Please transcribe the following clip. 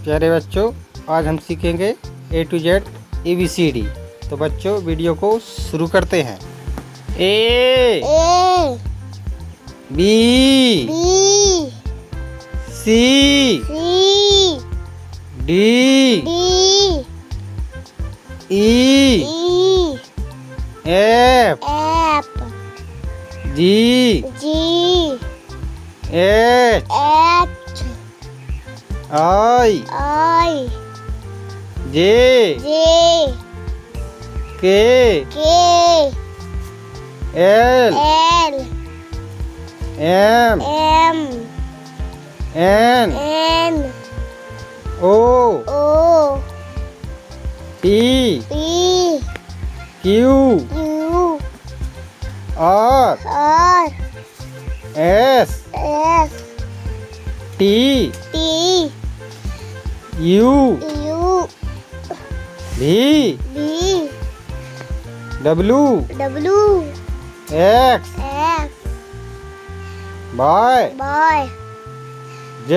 प्यारे बच्चों, आज हम सीखेंगे A to Z ABCD। तो बच्चों वीडियो को शुरू करते हैं। A B C D E F G H I J K L M N O P Q R S T U V W X Y Z